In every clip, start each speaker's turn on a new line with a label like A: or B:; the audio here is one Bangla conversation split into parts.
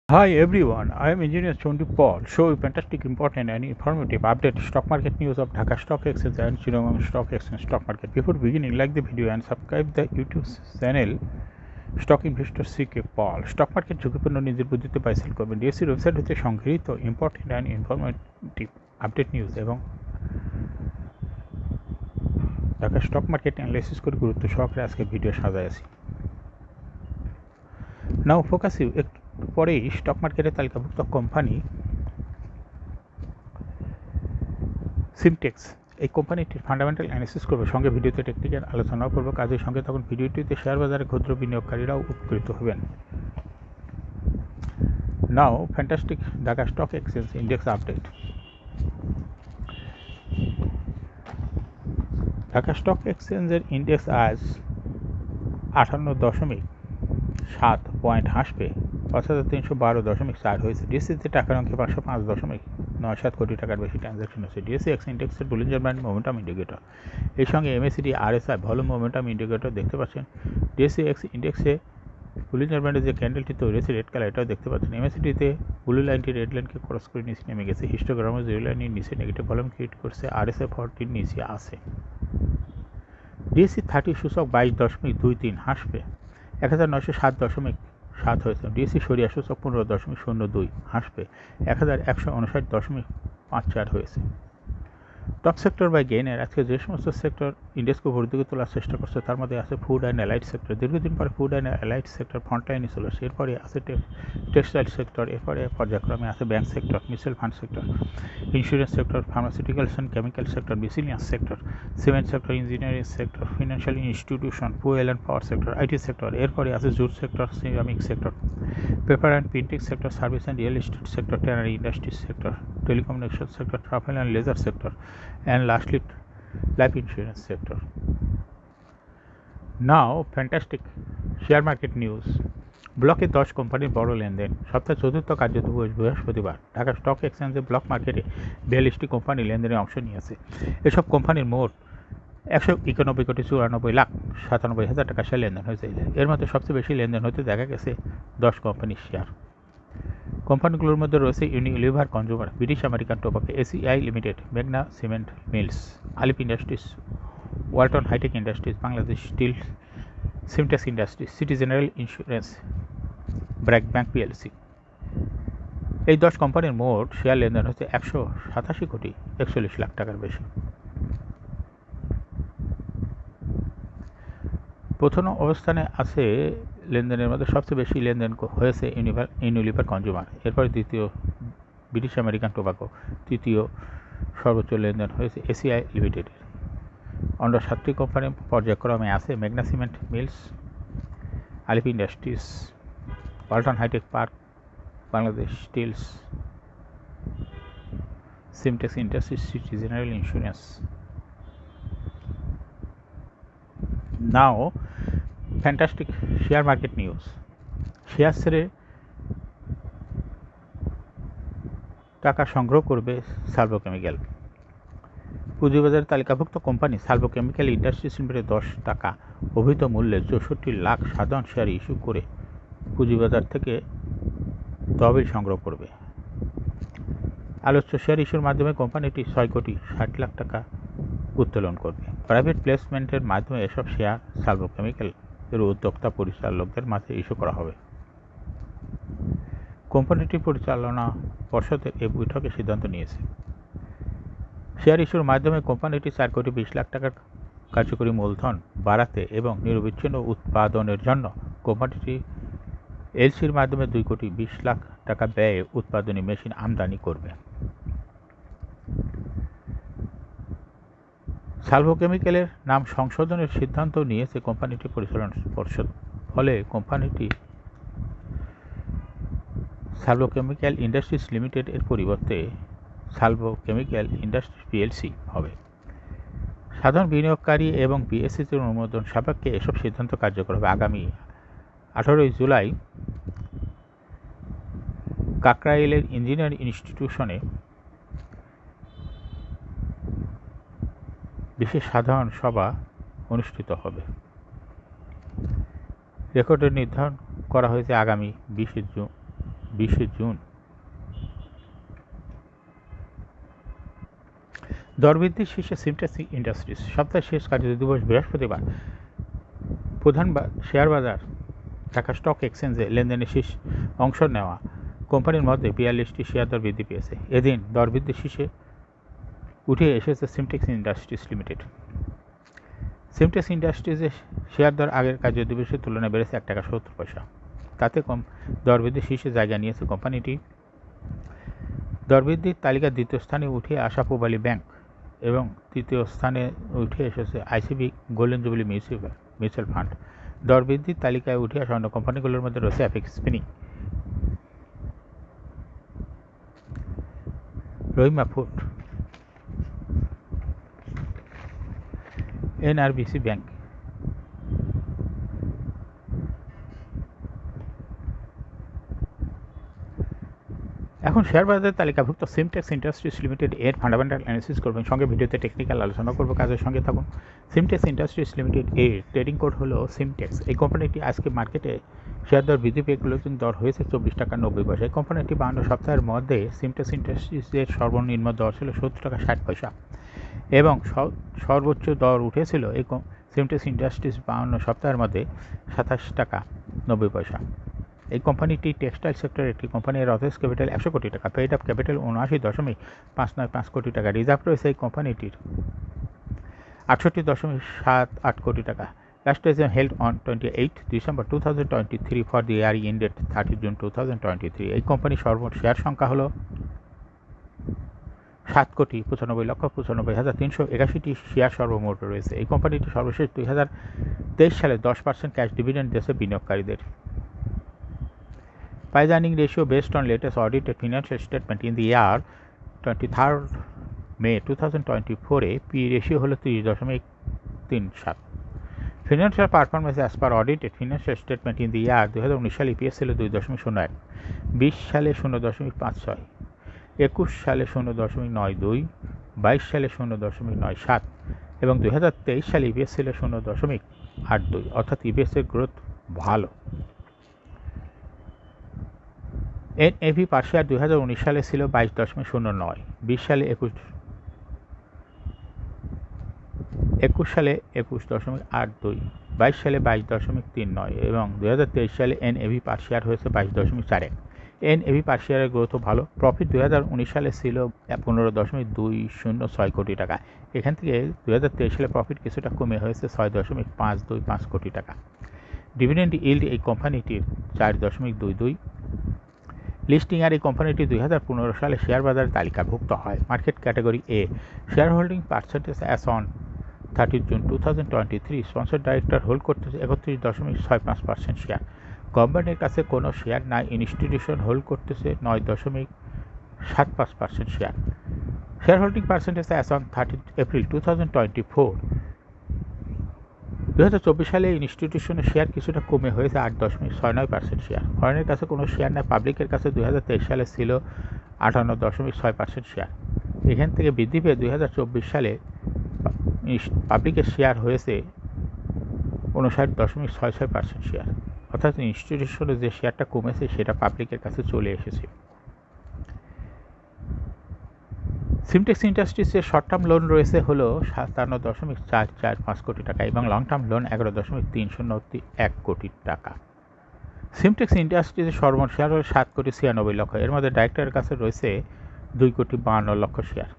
A: Hi everyone, I am Engineer Chondi Paul. Show you fantastic, important and informative update stock market news of Dhaka Stock Exchange and Chittagong Stock Exchange stock market. Before beginning, like the video and subscribe the YouTube channel Stock Investor CK Paul. Stock market ঝুঁকিপূর্ণ নিজের বুদ্ধিতে বাই সেল করবেন। ডিএসসির ওয়েবসাইট হতে সংগৃহীত important and informative update news এবং ঢাকা স্টক মার্কেট অ্যানালাইসিস করে গুরুত্ব সহকারে আজকে ভিডিও সাজায় আছি। নাও ফোকাস ইউ একটু পরেই স্টক মার্কেটে তালিকাভুক্ত কোম্পানি সিমটেক্স এই কোম্পানিটির ফান্ডামেন্টাল অ্যানালিসিস করবে, সঙ্গে ভিডিওতে টেকনিক্যাল আলোচনাও করবো। কাজের সঙ্গে তখন ভিডিওটিতে শেয়ার বাজারে ক্ষুদ্র বিনিয়োগকারীরাও উপকৃত হবেন। Now fantastic Dhaka stock exchange index update. Dhaka stock এক্সচেঞ্জের ইন্ডেক্স আজ 58.7 পয়েন্ট হ্রাসবে ৫,৩১২.৪ হয়েছে। ডিএসসিতে টাকার অঙ্কে ৫০৫.৯৭ কোটি টাকার বেশি ট্রানজাকশন হচ্ছে। ডিএসসি এক্স ইন্ডেক্সের বুলিঞ্জার ব্যান্ড মোমেন্টাম ইন্ডিকেটর, এর সঙ্গে MACD RSI volume momentum indicator দেখতে পাচ্ছেন। ডিএসসি এক্স ইন্ডেক্সে বুলিঞ্জার ব্যান্ডের যে ক্যান্ডেলটি তৈরি হয়েছে রেড কালার, এটাও দেখতে পাচ্ছেন। এমএসিডিতে ব্লু লাইনটি রেড লাইনকে ক্রস করে নিচে নেমে গেছে। হিস্টোগ্রামে জিরো লাইনের নিচে নেগেটিভ ভলিউম ক্রিয়েট করছে, আরএসআই 40 নিচে আছে। ডিএসসি 30 সূচক 22.23 হ্রাসবে 1907.7 হয়েছে। ডিএসসি সরিয়া সূচক 15.02 হ্রাসবে 1159.54 হয়েছে। টপ সেক্টর বাই গেইনের আজকে যে সমস্ত সেক্টর ইন্ডেক্সকে উপর দিকে তোলার চেষ্টা করছে তার মধ্যে আছে ফুড অ্যান্ড অ্যালাইড সেক্টর। দীর্ঘদিন পরে ফুড অ্যান্ড অ্যালাইড সেক্টর ফ্রন্টলাইনে চলে আসে। এরপরে আছে টেক্সটাইল সেক্টর, এরপরে পর্যায়ক্রমে আছে bank sector, mutual fund sector, insurance sector, pharmaceuticals and chemical sector, miscellaneous sector, cement sector, engineering sector, financial institution, fuel and power sector, IT sector. এরপরে আছে jute sector, ceramic sector, paper and printing sector, service and real estate sector, tannery industries sector, telecommunication sector, travel and leisure sector, and lastly life insurance sector. Now fantastic share market news. ব্লকে 10 কোম্পানির বড় লেনদেন। সপ্তাহের চতুর্থ কার্যদিবস বৃহস্পতিবার ঢাকা স্টক এক্সচেঞ্জে ব্লক মার্কেটে 42টি কোম্পানি লেনদেনে অংশ নিয়েছে। এসব কোম্পানির মোট 191,94,97,000 টাকা শেয়ার লেনদেন হয়েছে। এর মধ্যে সবচেয়ে বেশি লেনদেন হতে দেখা গেছে 10 কোম্পানির শেয়ার। কোম্পানিগুলোর মধ্যে রয়েছে Unilever consumer, British American tobacco, ACI limited, মেঘনা cement mills, Alif industries, Walton hitech industries, Bangladesh steel, Simtex industries, city general insurance, BRAC bank PLC. এই 10 কোম্পানির মোট শেয়ার লেনদেন হচ্ছে 187,41,00,000 টাকার বেশি। প্রথম অবস্থানে আছে লেনদেনের মধ্যে সবচেয়ে বেশি লেনদেন হয়েছে ইউনিলিভার কনজিউমার, এরপরে দ্বিতীয় ব্রিটিশ আমেরিকান টোবাকো, তৃতীয় সর্বোচ্চ লেনদেন হয়েছে এসিআই লিমিটেডের। অন্য 7টি কোম্পানির পর্যায়ক্রমে আছে মেঘনা cement mills, Alif industries, Walton hitech park, Bangladesh steels, Simtex industries, city general insurance. Now fantastic share market news. Share ছেড়ে টাকা সংগ্রহ করবে সালভো কেমিক্যাল। পুঁজিবাজারে তালিকাভুক্ত company Salvo chemical industries limited 10 টাকা অভিহিত মূল্যে 64 লাখ সাধারণ শেয়ার ইস্যু করে পুঁজিবাজার থেকে তহবিল সংগ্রহ করবে। আলোচ্য শেয়ার ইস্যুর মাধ্যমে কোম্পানিটি 6,60,00,000 টাকা উত্তোলন করবে। প্রাইভেট প্লেসমেন্টের মাধ্যমে এসব শেয়ার সালভো কেমিক্যাল এর উদ্যোক্তা পরিচালকদের মাঝে ইস্যু করা হবে। কোম্পানিটির পরিচালনা পর্ষদের এই বৈঠকে সিদ্ধান্ত নিয়েছে। শেয়ার ইস্যুর মাধ্যমে কোম্পানিটি 4,20,00,000 টাকার কার্যকরী মূলধন বাড়াতে এবং নিরবিচ্ছিন্ন উৎপাদনের জন্য কোম্পানিটি এলসির মাধ্যমে 2,20,00,000 টাকা ব্যয়ে উৎপাদনী মেশিন আমদানি করবে। সালভো কেমিক্যালের নাম সংশোধনের সিদ্ধান্ত নিয়েছে কোম্পানিটির পরিচালনা পর্ষদ। ফলে কোম্পানিটি সালভো কেমিক্যাল ইন্ডাস্ট্রিজ লিমিটেড এর পরিবর্তে সালভো কেমিক্যাল ইন্ডাস্ট্রিজ পিএলসি হবে। সাধারণ বিনিয়োগকারী এবং বিএসসির অনুমোদন সাপেক্ষে এসব সিদ্ধান্ত কার্যকর হবে। আগামী 18 জুলাই কাকরাইলের ইঞ্জিনিয়ারিং ইনস্টিটিউশনে বিশেষ সাধারণ সভা অনুষ্ঠিত হবে। রেকর্ডের নির্ধারণ করা হয়েছে আগামী 20 জুন 20 জুন। দরবৃদ্ধির শীর্ষে সিমটেক্স ইন্ডাস্ট্রিজ। সপ্তাহের শেষ কার্যদিবস বৃহস্পতিবার। প্রধান শেয়ার বাজার ঢাকা স্টক এক্সচেঞ্জে লেনদেনের শীর্ষ অংশ নেওয়া কোম্পানির মধ্যে 42টি শেয়ার দর বৃদ্ধি পেয়েছে। এদিন দরবৃদ্ধির শীর্ষে উঠে এসেছে সিমটেক্স ইন্ডাস্ট্রিজ লিমিটেড। সিমটেক্স ইন্ডাস্ট্রিজের শেয়ার দর আগের কার্যদিবসের তুলনায় বেড়েছে 1 টাকা 70 পয়সা। তাতে দরবৃদ্ধির শীর্ষে জায়গা নিয়েছে কোম্পানিটি। দরবৃদ্ধির তালিকার দ্বিতীয় স্থানে উঠে আসা পূবালী ব্যাংক এবং তৃতীয় স্থানে উঠে এসেছে ICB golden jubilee mutual fund. দরবৃদ্ধির তালিকায় উঠে আসা অন্য কোম্পানিগুলোর মধ্যে রয়েছে apex spinning, Rahima food, NRBC bank. এখন শেয়ার বাজারের তালিকাভুক্ত সিমটেক্স ইন্ডাস্ট্রিজ লিমিটেড এর ফান্ডামেন্টাল অ্যানালিসিস করবেন, সঙ্গে ভিডিওতে টেকনিক্যাল আলোচনা করবো। কাজের সঙ্গে থাকুন। সিমটেক্স ইন্ডাস্ট্রিজ লিমিটেড এর ট্রেডিং কোড হলো সিমটেক্স। এই কোম্পানিটি আজকে মার্কেটে শেয়ার দর বৃদ্ধি পেয়ে ক্লোজিং দর হয়েছে 24 টাকা 90 পয়সা। এই কোম্পানিটি 52 সপ্তাহের মধ্যে সিমটেক্স ইন্ডাস্ট্রিজের সর্বনিম্ন দর ছিল 70 টাকা 60 পয়সা এবং সর্বোচ্চ দর উঠেছিল এই সিমটেক্স ইন্ডাস্ট্রিজ 52 সপ্তাহের মধ্যে 27 টাকা 90 পয়সা। এই কোম্পানিটি টেক্সটাইল সেক্টরের একটি কোম্পানি। এর অথরাইজ ক্যাপিটাল 100 কোটি টাকা, পেইড আপ ক্যাপিটাল 79.595 কোটি টাকা। রিজার্ভ রয়েছে এই কোম্পানিটির 68.78 কোটি টাকা। Last treasure held on 28 December 2023 for the year ended 30 June 2023। এই কোম্পানির সর্বমোট শেয়ার সংখ্যা হলো 7,95,95,381টি শেয়ার সর্বমোট রয়েছে। এই কোম্পানিটি সর্বশেষ 2023 সালে 10% ক্যাশ ডিভিডেন্ড দিয়েছে বিনিয়োগকারীদের। Price earning ratio based on latest audited financial statement in the year 23rd May 2024 A P ratio হলো 30.37। Financial performance as per audited financial statement in the year 2019 সালে ইপিএস ছিল 2.01, 20 সালে 0.56, 21 সালে 0.92, 22 সালে 0.97 এবং 2023 সালে ইপিএস ছিল 0.82, অর্থাৎ ইপিএসের গ্রোথ ভালো। এনএভি পার শেয়ার 2019 সালে ছিল 22.09, 20 সালে 21 সালে 21.82, 22 সালে 22.39 এবং 2023 সালে এনএভি পার শেয়ার হয়েছে 22.41। এনএভি পার শেয়ারের গ্রোথ ভালো। প্রফিট 2019 সালে ছিল 15.206 কোটি টাকা। এখান থেকে 2023 সালে প্রফিট কিছুটা কমে হয়েছে 6.525 কোটি টাকা। ডিভিডেন্ড ইল্ড এই কোম্পানিটির 4.22। লিস্টিং আর এই কোম্পানিটি 2015 সালে শেয়ার বাজারে তালিকাভুক্ত হয়। Market category A. Share holding percentage as on 30 June 2023। Sponsor director hold করতেছে 31.65% শেয়ার। গভর্নমেন্টের কাছে কোনো শেয়ার নাই। ইনস্টিটিউশন হোল্ড করতেছে 9.75% share. Share holding percentage as on 30 April 2024। 2024 সালে ইনস্টিটিউশনের শেয়ার কিছুটা কমে হয়েছে 8.69% শেয়ার। ফরেনের কাছে কোনো শেয়ার নেই। পাবলিকের কাছে 2023 সালে ছিল 58.6% শেয়ার। এখান থেকে বৃদ্ধি পেয়ে 2024 সালে পাবলিকের শেয়ার হয়েছে 59.66% শেয়ার, অর্থাৎ ইনস্টিটিউশনের যে শেয়ারটা কমেছে সেটা পাবলিকের কাছে চলে এসেছে। সিমটেক্স ইন্ডাস্ট্রিজের শর্ট টার্ম লোন রয়েছে হলো 57.445 কোটি টাকা এবং লং টার্ম লোন 11.301 কোটি টাকা। সিমটেক্স ইন্ডাস্ট্রিজের সর্বমোট শেয়ার হলো 7,96,00,000। এর মধ্যে ডাইরেক্টরের কাছে রয়েছে 2,52,00,000 শেয়ার।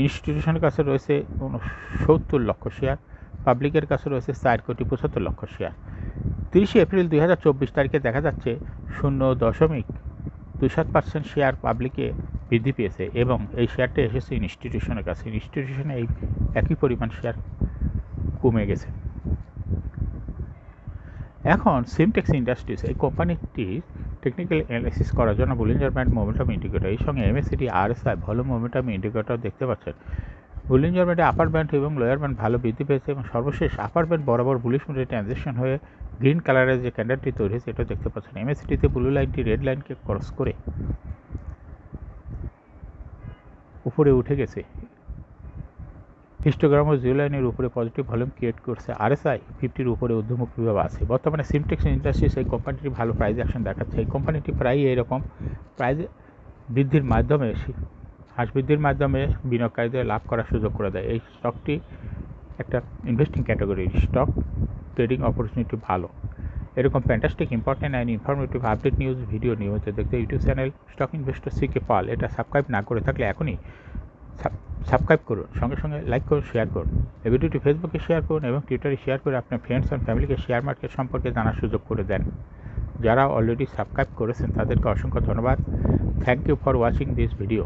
A: ইনস্টিটিউশনের কাছে রয়েছে 70 লক্ষ শেয়ার। পাবলিকের কাছে রয়েছে 4,75,00,000 শেয়ার। 30 এপ্রিল 2024 তারিখে দেখা যাচ্ছে 0.27% শেয়ার পাবলিকে বৃদ্ধি পেয়েছে এবং এই শেয়ারটা এসেছে ইনস্টিটিউশনের কাছে। ইনস্টিটিউশনে এই একই পরিমাণ শেয়ার কমে গেছে। এখন সিমটেক্স ইন্ডাস্ট্রিজ এই কোম্পানিটির টেকনিক্যাল অ্যানালাইসিস করার জন্য বুলিঞ্জার ব্যান্ড মোমেন্টাম ইন্ডিকেটর, এই সঙ্গে MACD RSI volume momentum indicator দেখতে পাচ্ছেন। বুলিঞ্জার ব্যান্ডে আপার ব্যান্ড এবং লোয়ার ব্যান্ড ভালো বৃদ্ধি পেয়েছে এবং সর্বশেষ আপার ব্যান্ড বরাবর বুলিশ মোডে ট্রানজিশন হয়ে গ্রিন কালারের যে ক্যান্ডেলটি তৈরি হয়েছে এটা দেখতে পাচ্ছেন। এমএসিডিতে ব্লু লাইনটি রেড লাইনকে ক্রস করে উপরে উঠে গেছে হিস্টোগ্রাম ও জিওলাইনের উপরে পজিটিভ ভলিউম ক্রিয়েট করছে। RSI 50-র উপরে ঊর্ধ্বমুখীভাবে আছে। বর্তমানে সিমটেক্স ইন্ডাস্ট্রিজ এই কোম্পানিটি ভালো প্রাইস অ্যাকশন দেখাচ্ছে। এই কোম্পানিটি প্রায়ই এরকম প্রাইস বৃদ্ধির মাধ্যমে হ্রাস বৃদ্ধির মাধ্যমে বিনিয়োগকারীদের লাভ করার সুযোগ করে দেয়। এই স্টকটি একটা ইনভেস্টিং ক্যাটাগরির স্টক, ট্রেডিং অপরচুনিটি ভালো। এরকম fantastic important and informative update news video নিয়মিত দেখতে ইউটিউব চ্যানেল স্টক ইনভেস্টর সিকে পাল এটা সাবস্ক্রাইব না করে থাকলে এখনই সাবস্ক্রাইব করুন, সঙ্গে সঙ্গে লাইক করুন, শেয়ার করুন। এই ভিডিওটি ফেসবুকে শেয়ার করুন এবং টুইটারে শেয়ার করে আপনার ফ্রেন্ডস অ্যান্ড ফ্যামিলিকে শেয়ার মার্কেট সম্পর্কে জানার সুযোগ করে দেন। যারা অলরেডি সাবস্ক্রাইব করেছেন তাদেরকে অসংখ্য ধন্যবাদ। Thank you for watching this video.